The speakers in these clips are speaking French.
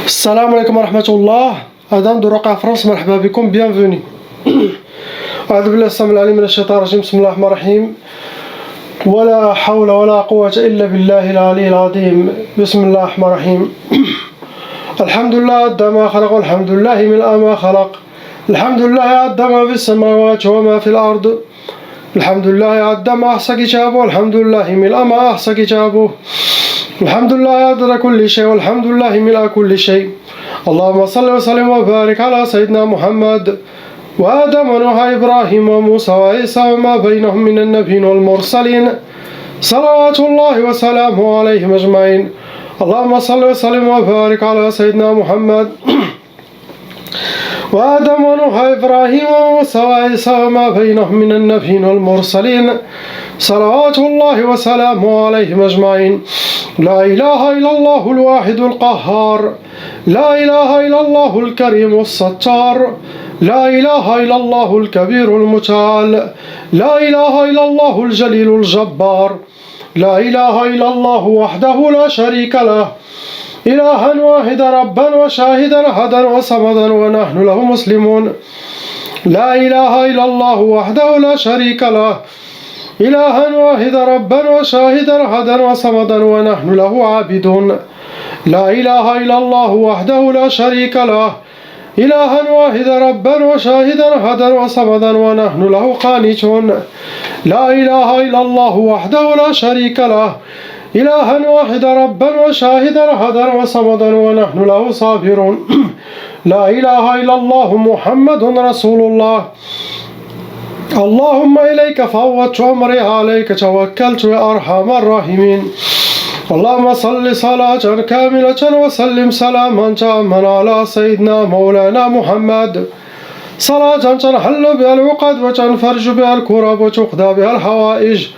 Salam alaikum wa rahmatullah. Adam de Roqa France, marhaba bikum, bienvenue. أعوذ بالله السميع العليم من الشيطان الرجيم بسم الله الرحمن الرحيم ولا حول ولا قوة إلا بالله العلي العظيم بسم الله الرحمن الرحيم الحمد لله عد ما خلق والحمد لله ملء ما خلق الحمد لله عد ما في السماوات وما في الأرض الحمد لله عد ما أحصى كتابه والحمد لله ملء ما أحصى كتابه الحمد لله عدد كل شيء والحمد لله ملء كل شيء اللهم صل وسلم وبارك على سيدنا محمد وآدم ونوح إبراهيم وموسى وعيسى وما بينهم من النبيين والمرسلين صلوات الله وسلامه عليهم أجمعين اللهم صل وسلم وبارك على سيدنا محمد وآدم ونوح إبراهيم وموسى وعيسى وما بينهم من النبيين والمرسلين صلوات الله وسلامه عليهم أجمعين لا إله إلا الله الواحد القهار لا إله إلا الله الكريم الستار لا إله إلا الله الكبير المتعال لا إله إلا الله الجليل الجبار لا إله إلا الله وحده لا شريك له إلها واحدا ربا وشاهدا أحدا وصمدا ونحن له مسلمون لا إله إلا الله وحده لا شريك له إلها واحدا ربا وشاهدا أحدا وصمدا ونحن له عابدون لا إله إلا الله وحده لا شريك له إلها واحدا ربا وشاهدا أحدا وصمدا ونحن له قانتون لا إله إلا الله وحده لا شريك له إلها واحدا ربا وشاهدا أحدا وصمدا ونحن له صابرون لا إله إلا الله محمد رسول الله اللهم إليك فوضت أمري عليك توكلت يا أرحم الراحمين اللهم صل صلاة كاملة وسلم سلاما تاما على سيدنا مولانا محمد صلاة تنحل بها العقد وتنفرج بها الكرب وتقضى بها الحوائج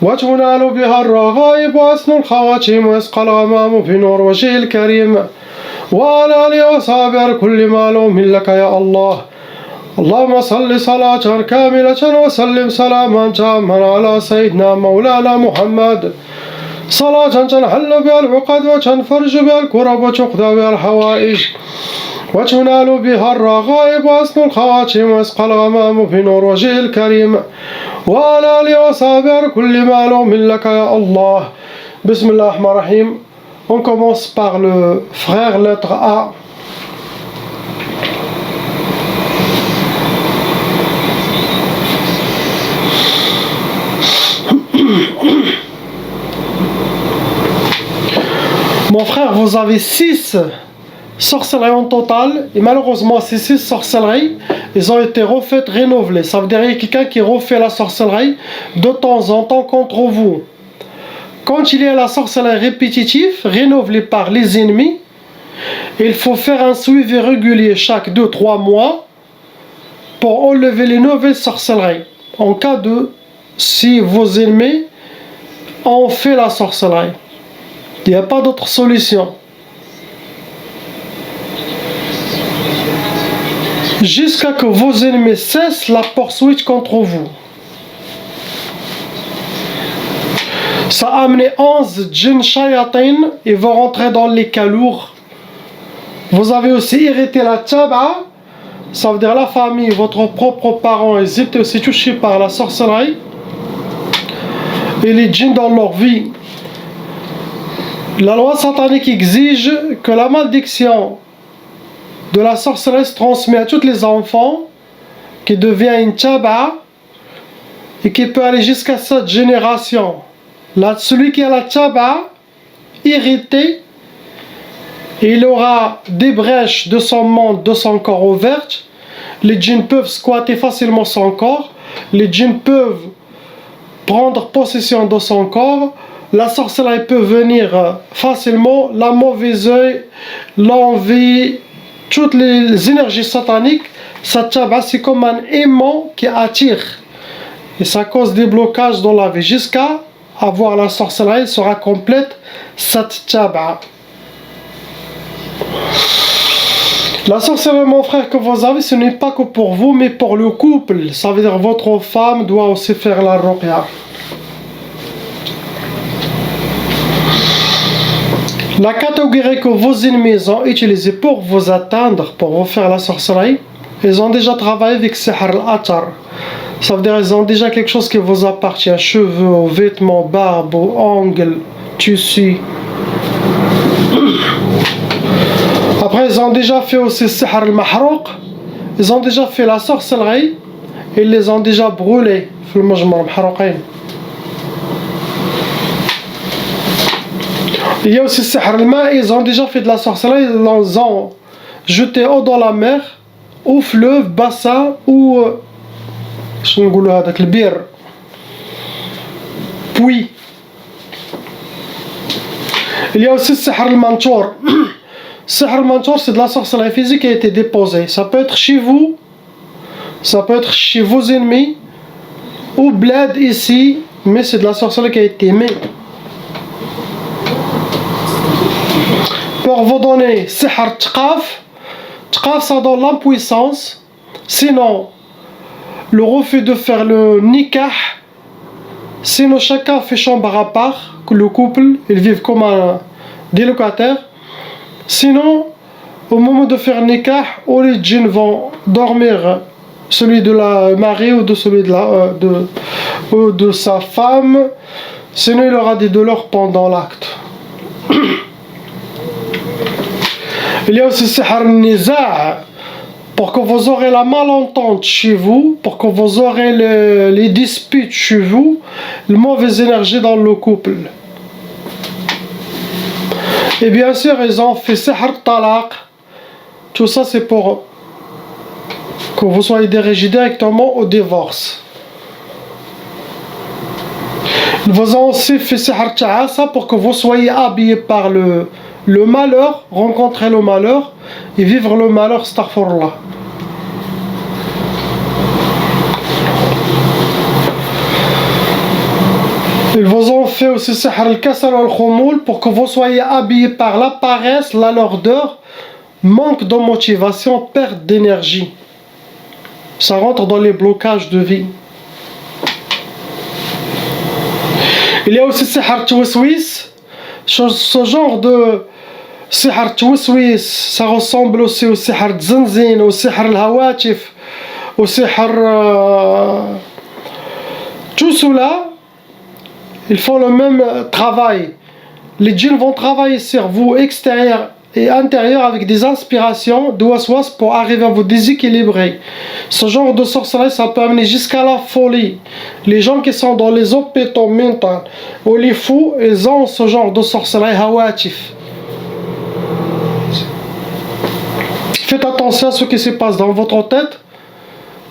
وتنال بها الرغائب وأسن الخواتيم ويسقى الغمام بنور وجهه الكريم وعلى آله وصحبه كل معلوم لك يا الله اللهم صل صلاة كاملة وسلم سلاما تاما على سيدنا مولانا محمد صلاة تنحل بها العقد وتنفرج بها الكرب وتقضى بها الحوائج وتنال بها الرغائب وأسن الخواتيم ويسقى الغمام بنور وجهه الكريم وعلى آله وصحبه كل معلوم لك يا الله بسم الله الرحمن الرحيم. On commence par le frère lettre A. Mon frère, vous avez 6 sorcelleries en total, et malheureusement ces 6 sorcelleries, ils ont été refaites, renouvelées. Ça veut dire qu'il y a quelqu'un qui refait la sorcellerie de temps en temps contre vous. Quand il y a la sorcellerie répétitive, renouvelée par les ennemis, il faut faire un suivi régulier chaque 2-3 mois pour enlever les nouvelles sorcelleries. En cas de si vos ennemis ont fait la sorcellerie. Il n'y a pas d'autre solution. Jusqu'à que vos ennemis cessent la poursuite contre vous. Ça a amené 11 djinns shayatin, ils vont rentrer dans les calours. Vous avez aussi hérité la taba, ça veut dire la famille, votre propre parent, ils étaient aussi touchés par la sorcellerie. Et les djinns dans leur vie. La loi satanique exige que la malédiction de la sorcellerie se transmet à tous les enfants, qui devient une taba et qui peut aller jusqu'à cette génération. Là, celui qui a la taba irrité, il aura des brèches de son monde, de son corps ouvertes. Les djinns peuvent squatter facilement son corps. Les djinns peuvent prendre possession de son corps. La sorcellerie peut venir facilement, la mauvaise œil, l'envie, toutes les énergies sataniques, ça c'est comme un aimant qui attire. Et ça cause des blocages dans la vie. Jusqu'à avoir la sorcellerie sera complète, cette taba. La sorcellerie, mon frère, que vous avez, ce n'est pas que pour vous, mais pour le couple. Ça veut dire que votre femme doit aussi faire la ruqya. La catégorie que vos ennemis ont utilisée pour vous atteindre, pour vous faire la sorcellerie, ils ont déjà travaillé avec Sihr al-Atar. Ça veut dire qu'ils ont déjà quelque chose qui vous appartient, cheveux, vêtements, barbe, ongles, tissus. Après, ils ont déjà fait aussi Sihr al-Mahrouq. Ils ont déjà fait la sorcellerie. Ils les ont déjà brûlés. Il y a aussi Sihr al-Ma. Ils ont déjà fait de la sorcellerie. Ils ont jeté eau dans la mer, ou fleuve, bassin, ou puis il y a aussi Sihr al-Mantour. Sihr al-Mantour, c'est de la sorcellerie physique qui a été déposée. Ça peut être chez vous, ça peut être chez vos ennemis, ou bled ici, mais c'est de la sorcellerie qui a été mise. Pour vous donner Sihr Tqaf, Tqaf ça donne l'impuissance, sinon le refus de faire le nikah, sinon chacun fait chambre à part, que le couple, ils vivent comme des locataires. Sinon, au moment de faire nikah, ou les djinns vont dormir, celui de la mari ou de celui ou de sa femme, sinon il aura des douleurs pendant l'acte. Il y a aussi Sihr al-Niza', pour que vous aurez la malentente chez vous, pour que vous aurez les disputes chez vous, les mauvaises énergies dans le couple. Et bien sûr, ils ont fait Sihr Talaq. Tout ça, c'est pour que vous soyez dirigé directement au divorce. Ils vous ont aussi fait Sihr Ta'asa pour que vous soyez habillés par le malheur, rencontrer le malheur et vivre le malheur, astaghfirullah. Ils vous ont fait aussi Sihr al-Kasal al-Khumoul pour que vous soyez habillés par la paresse, la lourdeur, manque de motivation, perte d'énergie. Ça rentre dans les blocages de vie. Il y a aussi Sihr Twiswis. Ce genre de Sihr Twiswis, ça ressemble aussi au Sihr Tzanzin, au Sihr al-Hawatif, au Sihr... Tout cela, ils font le même travail. Les djinns vont travailler sur vous, extérieur et intérieur, avec des inspirations de waswas pour arriver à vous déséquilibrer. Ce genre de sorcellerie, ça peut amener jusqu'à la folie. Les gens qui sont dans les hôpitaux mentaux ou les fous, ils ont ce genre de sorcellerie hawatif. Faites attention à ce qui se passe dans votre tête.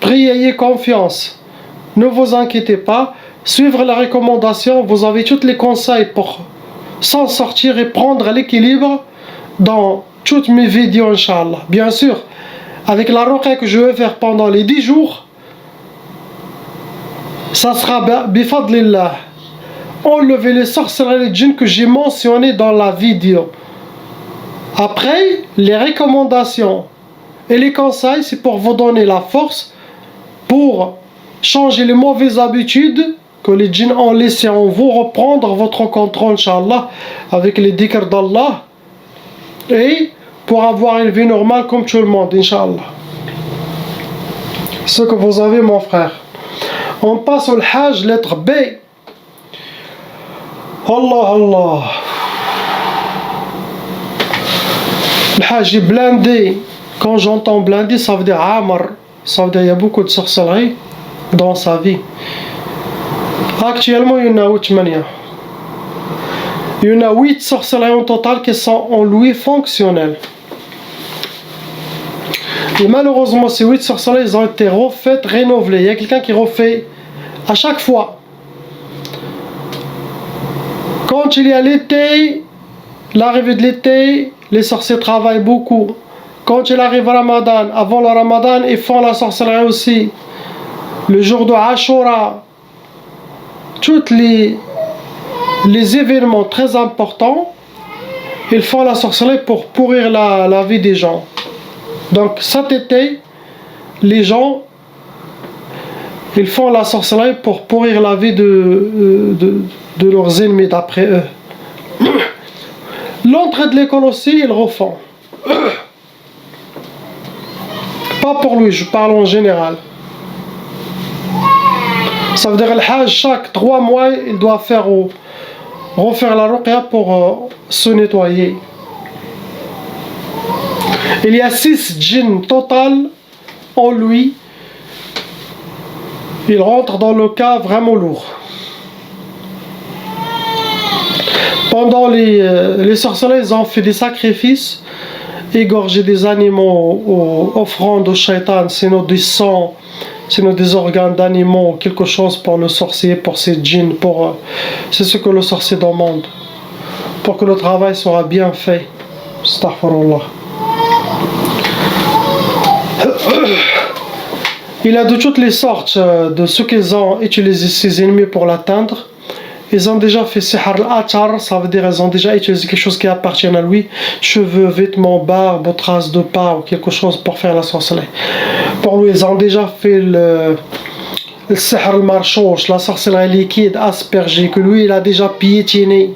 Priez, ayez confiance. Ne vous inquiétez pas. Suivre les recommandations, vous avez tous les conseils pour s'en sortir et prendre l'équilibre dans toutes mes vidéos, Inch'Allah. Bien sûr, avec la ruqya que je vais faire pendant les 10 jours, ça sera bifadlillah. Enlever les sorcelleries et les djinns que j'ai mentionné dans la vidéo. Après, les recommandations et les conseils, c'est pour vous donner la force pour changer les mauvaises habitudes que les djinns ont laissé en vous, reprendre votre contrôle, Inch'Allah, avec les dhikr d'Allah, et pour avoir une vie normale comme tout le monde, Inch'Allah. Ce que vous avez, mon frère. On passe au Hajj, lettre B. Allah, Allah. Le Hajj est blindé. Quand j'entends blindé, ça veut dire Amr. Ça veut dire qu'il y a beaucoup de sorcellerie dans sa vie. Actuellement, il y en a 8 manières. Il y en a 8 sorcelleries en total qui sont en lui fonctionnelles. Et malheureusement, ces 8 sorcelleries, ils ont été refaites, rénovées. Il y a quelqu'un qui refait à chaque fois. Quand il y a l'été, l'arrivée de l'été, les sorciers travaillent beaucoup. Quand il arrive Ramadan, avant le Ramadan, ils font la sorcellerie aussi. Le jour de Ashura, tous les événements très importants, ils font la sorcellerie pour pourrir la vie des gens. Donc cet été, les gens, ils font la sorcellerie pour pourrir la vie de leurs ennemis d'après eux. L'entrée de l'école aussi, ils refont. Pas pour lui, je parle en général. Ça veut dire le hajj, chaque 3 mois, il doit refaire la ruqya pour se nettoyer. Il y a 6 djinns total en lui. Il rentre dans le cas vraiment lourd. Pendant les sorcelets, ils ont fait des sacrifices, égorgé des animaux, offrandes au shaitan, sinon du sang, sinon des organes d'animaux, quelque chose pour le sorcier, pour ses djinns, c'est ce que le sorcier demande, pour que le travail soit bien fait. Astaghfirullah. Il y a de toutes les sortes de ce qu'ils ont utilisé ses ennemis pour l'atteindre. Ils ont déjà fait sihr al-atar, ça veut dire ils ont déjà utilisé quelque chose qui appartient à lui, cheveux, vêtements, barbe, traces de pas ou quelque chose pour faire la sorcellerie. Pour lui, ils ont déjà fait le sihr al-marchouch, la sorcellerie liquide, aspergée, que lui il a déjà piétiné.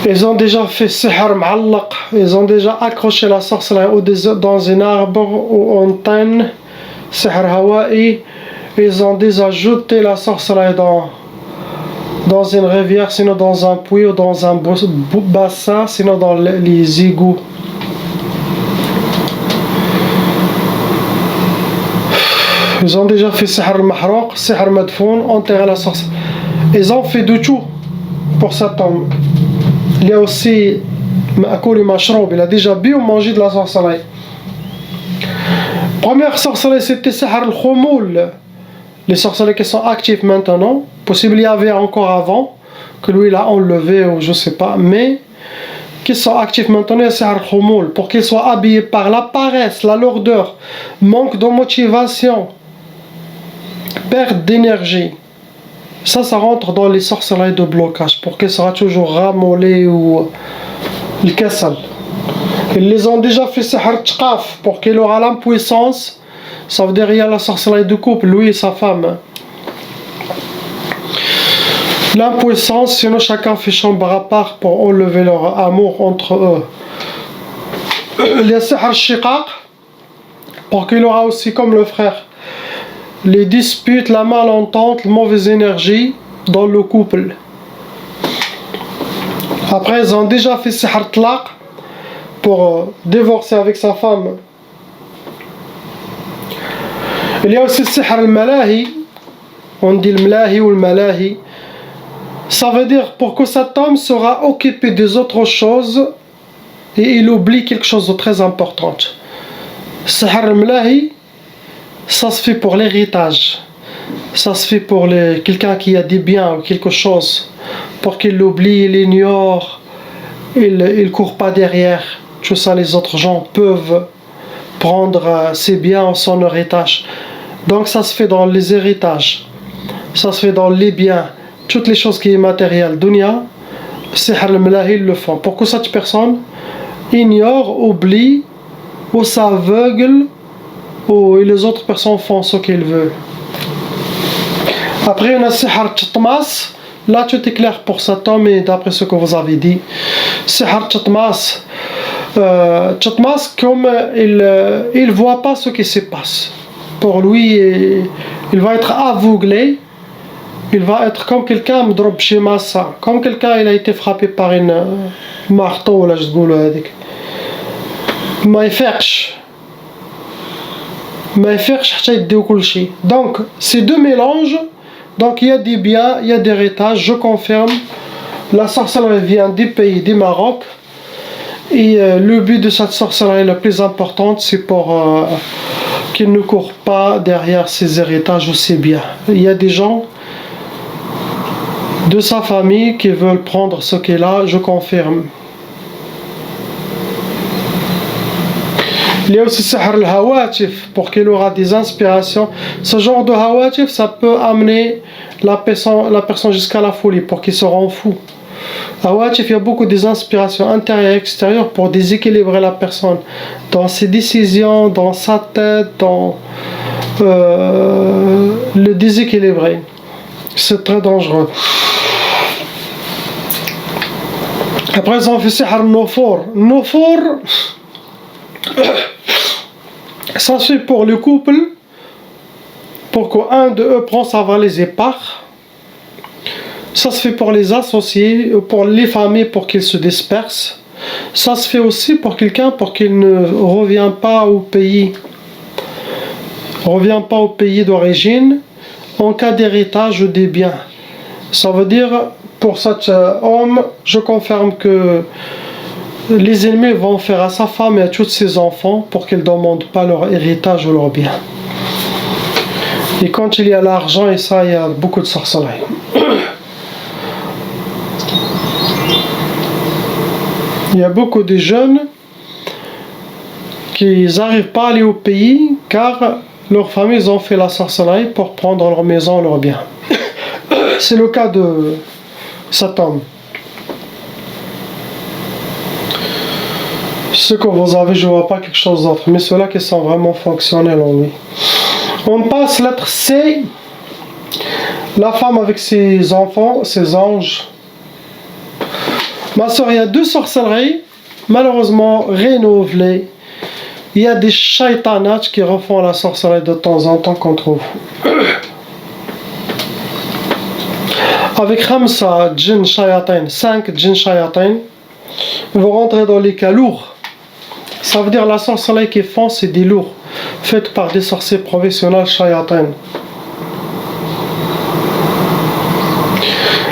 Ils ont déjà fait sihr ma'allaq, ils ont déjà accroché la sorcellerie dans un arbre ou antenne, sihr hawa'i. Ils ont déjà jeté la sorcellerie dans une rivière, sinon dans un puits ou dans un bassin, sinon dans les égouts. Ils ont déjà fait sihr al-mahrouq, sihr al-madfoun, enterrer la sorcellerie. Ils ont fait de tout pour cet homme. Il y a aussi Ma'koul Mashroub, il a déjà bu ou mangé de la sorcellerie. Première sorcellerie, c'était sihr al-khoumoul. Les sorcelleries qui sont actives maintenant, possible il y avait encore avant, que lui il a enlevé ou je sais pas, mais qui sont actifs maintenant, c'est al-khoumoul, pour qu'ils soient habillés par la paresse, la lourdeur, manque de motivation, perte d'énergie. Ça rentre dans les sorcelleries de blocage, pour qu'ils soient toujours ramollés ou le kassal. Ils les ont déjà fait sihr tqaf, pour qu'il aura l'impuissance. Ça veut dire qu'il y a la sorcellerie de couple, lui et sa femme. L'impuissance, sinon chacun fait chambre à part pour enlever leur amour entre eux. Il y a sihr shiqaq, pour qu'il aura aussi comme le frère les disputes, la malentente, la mauvaise énergie dans le couple. Après, ils ont déjà fait sihr tlaq pour divorcer avec sa femme. Il y a aussi sihr al-malahi, on dit le malahi ou le malahi. Ça veut dire pour que cet homme sera occupé des autres choses et il oublie quelque chose de très important. Sihr al-malahi, ça se fait pour l'héritage. Ça se fait pour quelqu'un qui a des biens ou quelque chose. Pour qu'il l'oublie, il ignore, il court pas derrière. Tout ça, les autres gens peuvent prendre ses biens en son héritage. Donc ça se fait dans les héritages, ça se fait dans les biens, toutes les choses qui sont matérielles, dunya, sihr al-malahi le font. Pour que cette personne ignore, oublie, ou s'aveugle, ou les autres personnes font ce qu'ils veulent. Après on a sihr titmas, là tout est clair pour cet homme et d'après ce que vous avez dit. Sihr titmas, comme il voit pas ce qui se passe. Pour lui, il va être aveuglé, il va être comme quelqu'un مضروب بشي ماسة, comme quelqu'un il a été frappé par une marteau ولا اش تقولوا هذيك, ما يفيقش حتى يديو كل شيء. Donc ces deux mélanges, donc il y a des biens, il y a des héritages, je confirme. La sorcellerie vient du pays du Maroc et le but de cette sorcellerie le plus important, c'est pour qu'il ne court pas derrière ses héritages ou ses biens. Il y a des gens de sa famille qui veulent prendre ce qu'il a, je confirme. Il y a aussi sihr al-hawatif, pour qu'il aura des inspirations. Ce genre de hawatif, ça peut amener la personne jusqu'à la folie, pour qu'il se rend fou. Hawatif, il y a beaucoup des inspirations intérieures et extérieures pour déséquilibrer la personne dans ses décisions, dans sa tête, dans le déséquilibrer. C'est très dangereux. Après, ils ont fait sihr nofour. Nofour, ça c'est pour le couple, pour qu'un de eux prend sa valise et part. Ça se fait pour les associés, pour les familles, pour qu'ils se dispersent. Ça se fait aussi pour quelqu'un, pour qu'il ne revient pas au pays d'origine en cas d'héritage des biens. Ça veut dire, pour cet homme, je confirme que les ennemis vont faire à sa femme et à tous ses enfants pour qu'ils ne demandent pas leur héritage ou leur bien. Et quand il y a l'argent et ça, il y a beaucoup de sorcellerie. Il y a beaucoup de jeunes qui n'arrivent pas à aller au pays car leurs familles ont fait la sorcellerie pour prendre leur maison, leurs biens. C'est le cas de cet homme. Ce que vous avez, je ne vois pas quelque chose d'autre, mais ceux-là qui sont vraiment fonctionnels en lui. On passe lettre C. La femme avec ses enfants, ses anges. Ma soeur, il y a 2 sorcelleries, malheureusement renouvelées. Il y a des shaitanats qui refont la sorcellerie de temps en temps contre vous. Avec Khamsa djinn shayatin, 5 djinn shayatin, vous rentrez dans les cas lourds. Ça veut dire la sorcellerie qu'ils font, c'est des lourds, faites par des sorciers professionnels shayatin.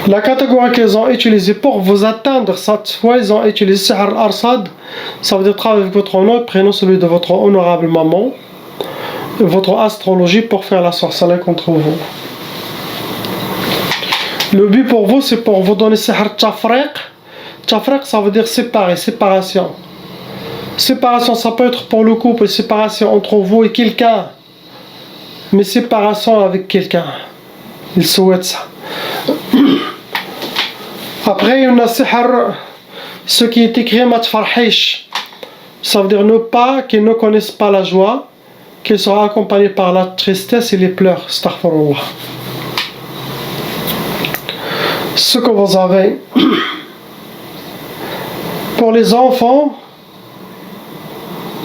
La catégorie qu'ils ont utilisée pour vous atteindre, cette fois ils ont utilisé Sihr al-Arsad, ça veut dire travailler avec votre nom, prénom celui de votre honorable maman, votre astrologie pour faire la sorcellerie contre vous. Le but pour vous, c'est pour vous donner Sihr Tafriq. Tafriq, ça veut dire séparer, séparation. Séparation, ça peut être pour le couple, séparation entre vous et quelqu'un. Mais séparation avec quelqu'un. Il souhaite ça. Après, il y a Sihr, ce qui est écrit Matfarhish. Ça veut dire ne pas, qu'ils ne connaissent pas la joie, qu'ils soient accompagnés par la tristesse et les pleurs. Astaghfirullah. Ce que vous avez. Pour les enfants,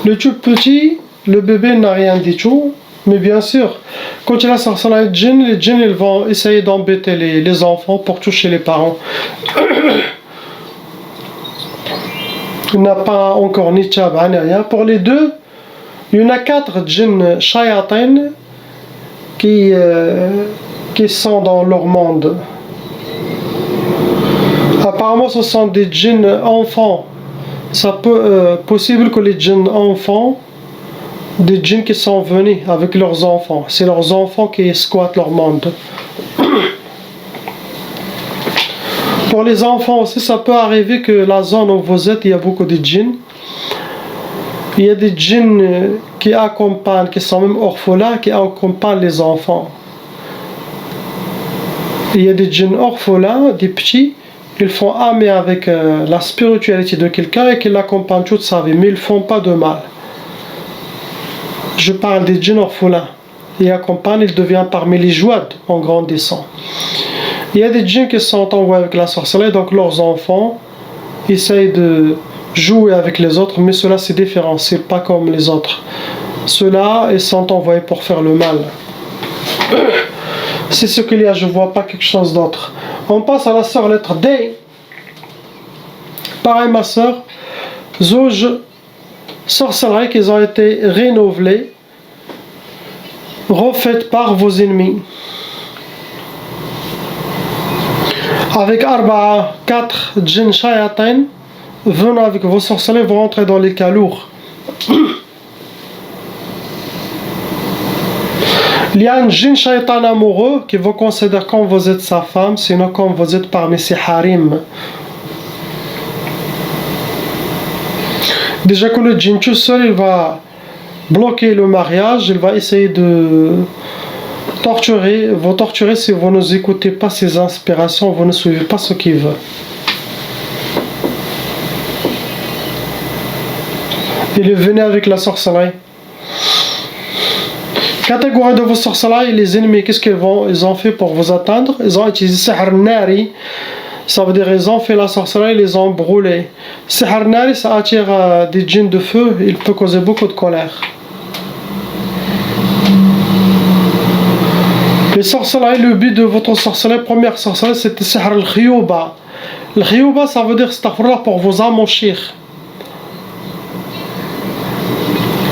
le tout petit, le bébé n'a rien du tout. Mais bien sûr, quand il a sorcellerie de djinn, les djinns ils vont essayer d'embêter les enfants pour toucher les parents. Il n'a pas encore ni tchaba ni rien. Pour les deux, il y en a 4 djinns shayatin qui sont dans leur monde. Apparemment, ce sont des djinns enfants. Ça peut possible que les djinns enfants, des djinns qui sont venus avec leurs enfants. C'est leurs enfants qui squattent leur monde. Pour les enfants aussi, ça peut arriver que la zone où vous êtes, il y a beaucoup de djinns. Il y a des djinns qui accompagnent, qui sont même orphelins, qui accompagnent les enfants. Il y a des djinns orphelins, des petits. Ils font âme avec la spiritualité de quelqu'un et qui l'accompagnent toute sa vie, mais ils ne font pas de mal. Je parle des djinns orphelins. Ils accompagnent, ils deviennent parmi les jouades en grandissant. Il y a des djinns qui sont envoyés avec la sorcellerie, donc leurs enfants essayent de jouer avec les autres, mais cela c'est différent, c'est pas comme les autres. Ceux-là, ils sont envoyés pour faire le mal. C'est ce qu'il y a, je ne vois pas quelque chose d'autre. On passe à la sœur lettre D. Pareil ma sœur, Zouj, sorcellerie qui ont été renouvelées, refaites par vos ennemis. Avec Arba'a, 4 djinns shayatin, venant avec vos sorcelleries, vous rentrez dans les cas lourds. Il y a un djinn shaitan amoureux qui vous considère comme vous êtes sa femme, sinon comme vous êtes parmi ses harim. Déjà que le djinn tout seul, il va bloquer le mariage, il va essayer de vous torturer si vous ne écoutez pas ses inspirations, vous ne suivez pas ce qu'il veut. Il est venu avec la sorcellerie. Catégorie de vos sorcelleries, les ennemis, qu'est-ce qu'ils ont fait pour vous atteindre? Ils ont utilisé Sihr Nari. Ça veut dire ils ont fait la sorcellerie, ils les ont brûlés. Sihr nari, ça attire des djinns de feu, il peut causer beaucoup de colère. Les sorcelleries, le but de votre sorcellerie, première sorcellerie, c'était sihr al-khiyouba. Le khiyouba, ça veut dire astaghfirullah pour vous amochir.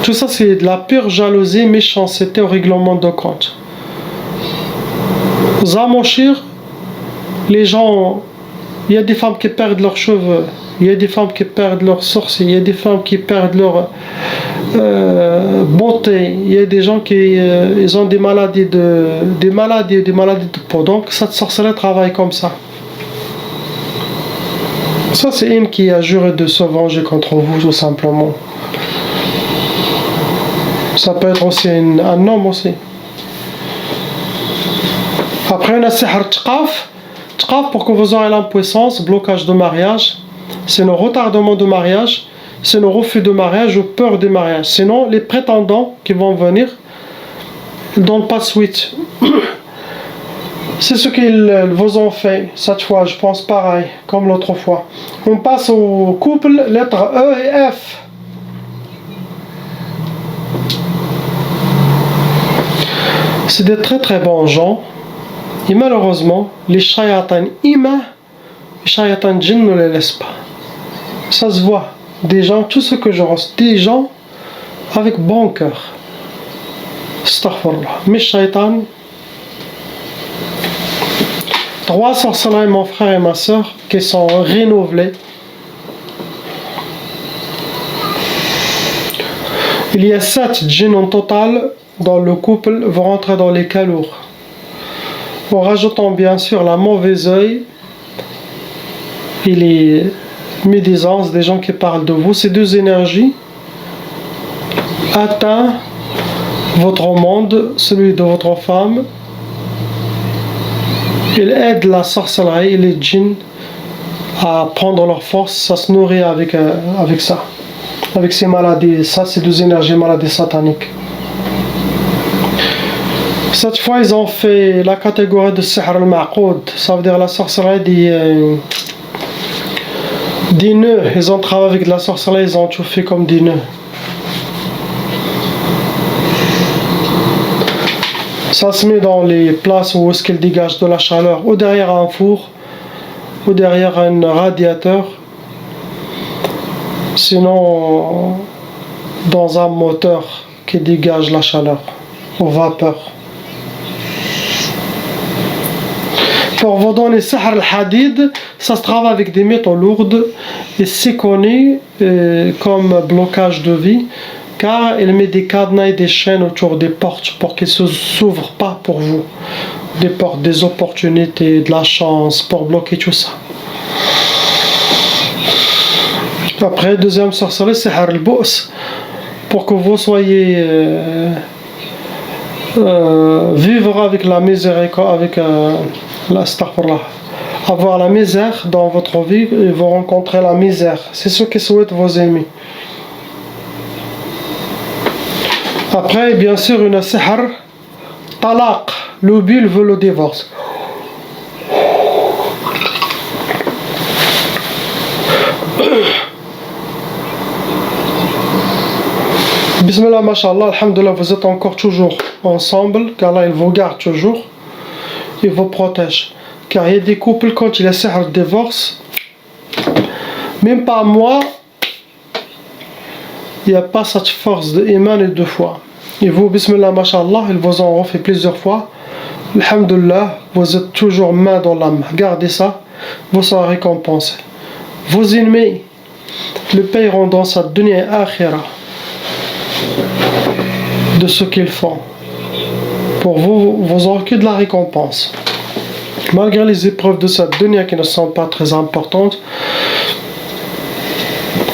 Tout ça, c'est de la pure jalousie, méchanceté au règlement de compte. Vous amochir, les gens, il y a des femmes qui perdent leurs cheveux, il y a des femmes qui perdent leurs sourcils, il y a des femmes qui perdent leur beauté, il y a des gens qui ils ont des maladies de peau. Donc cette sorcellerie travaille comme ça. Ça, c'est une qui a juré de se venger contre vous, tout simplement. Ça peut être aussi un homme aussi. Après, on a sihr tqaf. Tqaf, pour que vous ayez l'impuissance, blocage de mariage. C'est le retardement de mariage. C'est le refus de mariage ou peur de mariage. Sinon, les prétendants qui vont venir, ils ne donnent pas de suite. C'est ce qu'ils vous ont fait cette fois, je pense pareil, comme l'autre fois. On passe au couple, lettres E et F. C'est des très très bons gens. Et malheureusement, les shayatans ima, les shayatans djinn ne les laissent pas. Ça se voit. Des gens, tout ce que je reste, des gens avec bon cœur. Astaghfirullah. Mais shaytan, 3 sorcelleries, mon frère et ma soeur, qui sont renouvelées. Il y a 7 djinns en total dans le couple, vont rentrer dans les cas lourds. En rajoutant bien sûr la mauvaise œil et les médisances des gens qui parlent de vous. Ces deux énergies atteignent votre monde, celui de votre femme. Ils aident la sorcellerie et les djinns à prendre leur force. Ça se nourrit avec ça, avec ces maladies. Ça, c'est deux énergies, maladies sataniques. Cette fois, ils ont fait la catégorie de sihr al-ma'qoud. Ça veut dire la sorcellerie des nœuds. Ils ont travaillé avec de la sorcellerie, ils ont tout fait comme des nœuds. Ça se met dans les places où est-ce qu'ils dégagent de la chaleur, ou derrière un four, ou derrière un radiateur. Sinon, dans un moteur qui dégage la chaleur, ou vapeur. Pour vous donner sihr al-hadid, ça se travaille avec des métaux lourdes et c'est connu comme blocage de vie, car il met des cadenas et des chaînes autour des portes pour qu'ils ne s'ouvrent pas pour vous. Des portes, des opportunités, de la chance, pour bloquer tout ça. Après, deuxième sorcellerie, c'est sihr al-bu's, pour que vous soyez vivre avec la misère, avec avoir la misère dans votre vie et vous rencontrer la misère. C'est ce que souhaitent vos ennemis. Après, bien sûr, une sihr talaq. Le but veut le divorce. Bismillah, mashallah, alhamdulillah, vous êtes encore toujours ensemble, car là, il vous garde toujours. Il vous protège. Car il y a des couples, quand il y a sihr de divorce, même pas moi, il n'y a pas cette force de iman et de foi. Et vous, bismillah, mashallah, ils vous ont refait plusieurs fois. Alhamdulillah, vous êtes toujours main dans la main. Gardez ça, vous serez récompensés. Vos ennemis le payeront dans sa dunya et akhira de ce qu'ils font. Pour vous, vous aurez que de la récompense. Malgré les épreuves de cette dunya qui ne sont pas très importantes,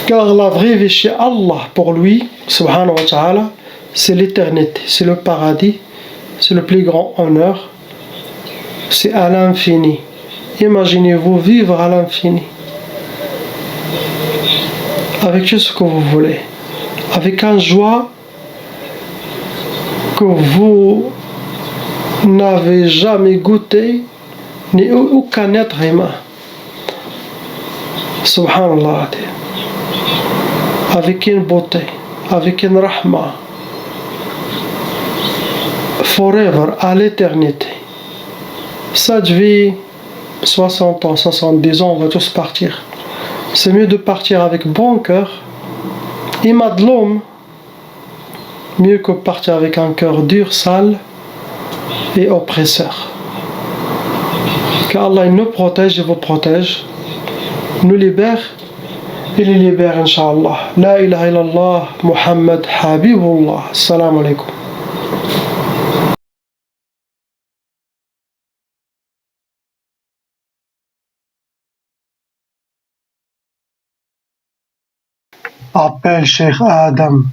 car la vraie vie chez Allah, pour lui, subhanahu wa ta'ala, c'est l'éternité, c'est le paradis, c'est le plus grand honneur, c'est à l'infini. Imaginez-vous vivre à l'infini, avec tout ce que vous voulez, avec une joie que vous n'avez jamais goûté, ni aucun être humain. Subhanallah. Avec une beauté, avec une rahma. Forever, à l'éternité. Cette vie, 60 ans, 70 ans, on va tous partir. C'est mieux de partir avec bon cœur. Imadloum, mieux que partir avec un cœur dur, sale et oppresseur. Qu'Allah nous protège et vous protège, nous libère et les libère, Inch'Allah. La ilaha illallah, Muhammad Habibullah. Assalamu alaikum. Appelle Cheikh Adam.